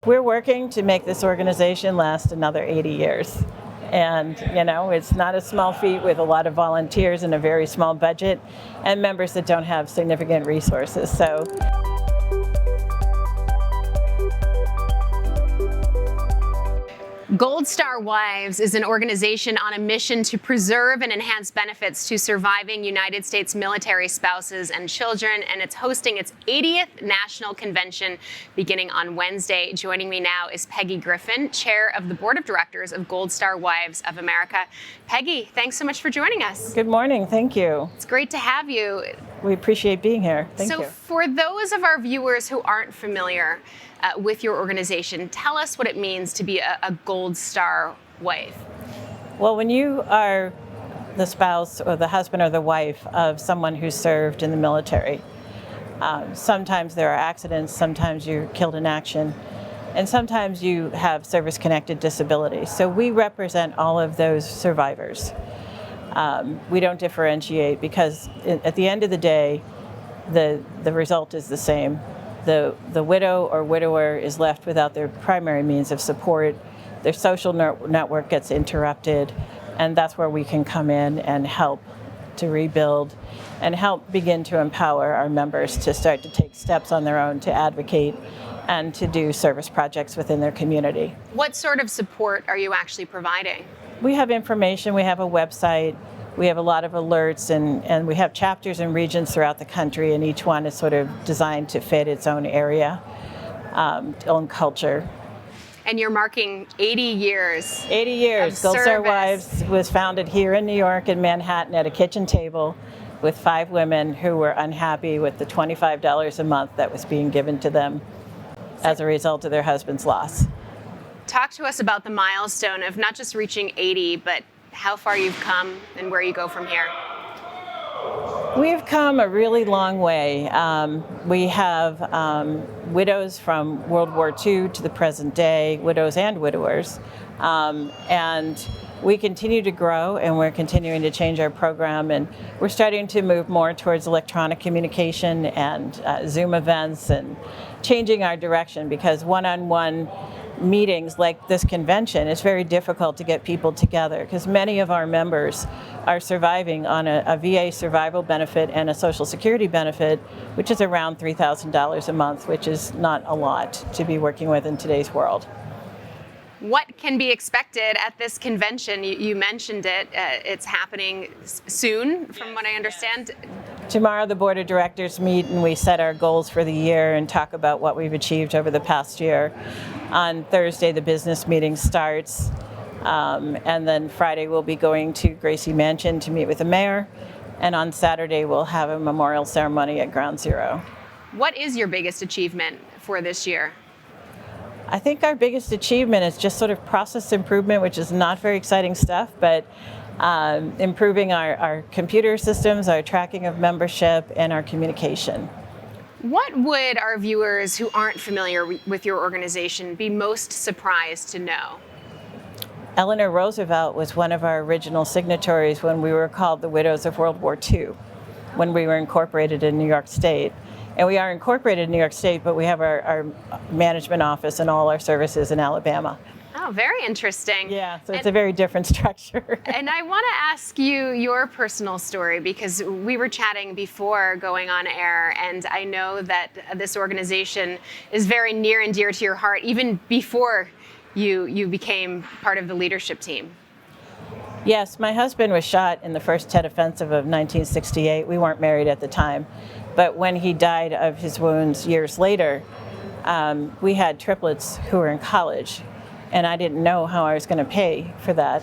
We're working to make this organization last another 80 years. And, it's not a small feat with a lot of volunteers and a very small budget and members that don't have significant resources. So. Gold Star Wives is an organization on a mission to preserve and enhance benefits to surviving United States military spouses and children, and it's hosting its 80th National Convention beginning on Wednesday. Joining me now is Peggy Griffin, Chair of the Board of Directors of Gold Star Wives of America. Peggy, thanks so much for joining us. Good morning. Thank you. It's great to have you. We appreciate being here. Thank you. So for those of our viewers who aren't familiar with your organization, tell us what it means to be a Gold Star wife. Well, when you are the spouse or the husband or the wife of someone who served in the military, sometimes there are accidents, sometimes you're killed in action, and sometimes you have service-connected disabilities. So we represent all of those survivors. We don't differentiate because at the end of the day, the result is the same. The widow or widower is left without their primary means of support. Their social network gets interrupted, and that's where we can come in and help to rebuild and help begin to empower our members to start to take steps on their own to advocate and to do service projects within their community. What sort of support are you actually providing? We have information, we have a website, we have a lot of alerts, and we have chapters and regions throughout the country, and each one is sort of designed to fit its own area, own culture. And you're marking 80 years. 80 years. Gold Star Wives was founded here in New York in Manhattan at a kitchen table with 5 women who were unhappy with the $25 a month that was being given to them as a result of their husband's loss. Talk to us about the milestone of not just reaching 80, but how far you've come and where you go from here. We've come a really long way. We have widows from World War II to the present day, widows and widowers. And we continue to grow, and we're continuing to change our program, and we're starting to move more towards electronic communication and Zoom events and changing our direction, because one-on-one meetings like this convention, it's very difficult to get people together because many of our members are surviving on a VA survival benefit and a Social Security benefit, which is around $3,000 a month, which is not a lot to be working with in today's world. What can be expected at this convention? You mentioned it. It's happening soon, from what I understand. Tomorrow the board of directors meet and we set our goals for the year and talk about what we've achieved over the past year. On Thursday the business meeting starts, and then Friday we'll be going to Gracie Mansion to meet with the mayor, and on Saturday we'll have a memorial ceremony at Ground Zero. What is your biggest achievement for this year? I think our biggest achievement is just sort of process improvement, which is not very exciting stuff, but improving our computer systems, our tracking of membership, and our communication. What would our viewers who aren't familiar with your organization be most surprised to know? Eleanor Roosevelt was one of our original signatories when we were called the Widows of World War II, when we were incorporated in New York State. And we are incorporated in New York State, but we have our management office and all our services in Alabama. Oh, very interesting. Yeah, so it's a very different structure. And I want to ask you your personal story, because we were chatting before going on air, and I know that this organization is very near and dear to your heart, even before you became part of the leadership team. Yes, my husband was shot in the first Tet Offensive of 1968. We weren't married at the time. But when he died of his wounds years later, we had triplets who were in college, and I didn't know how I was going to pay for that.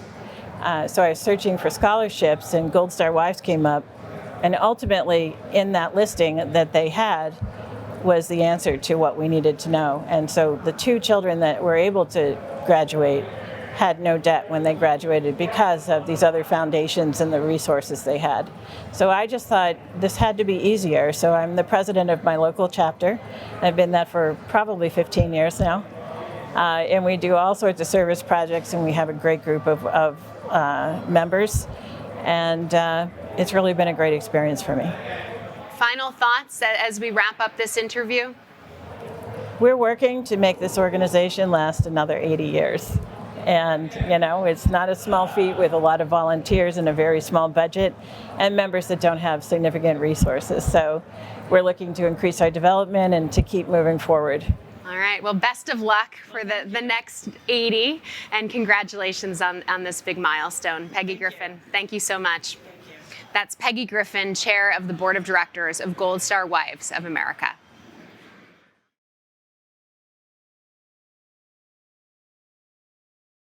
So I was searching for scholarships, and Gold Star Wives came up, and ultimately in that listing that they had was the answer to what we needed to know. And so the 2 children that were able to graduate had no debt when they graduated because of these other foundations and the resources they had. So I just thought this had to be easier. So I'm the president of my local chapter. I've been that for probably 15 years now. And we do all sorts of service projects, and we have a great group of members. And it's really been a great experience for me. Final thoughts as we wrap up this interview? We're working to make this organization last another 80 years. And, you know, it's not a small feat with a lot of volunteers and a very small budget and members that don't have significant resources. So we're looking to increase our development and to keep moving forward. All right. Well, best of luck for the next 80, and congratulations on this big milestone. Peggy Griffin, thank you so much. That's Peggy Griffin, Chair of the Board of Directors of Gold Star Wives of America.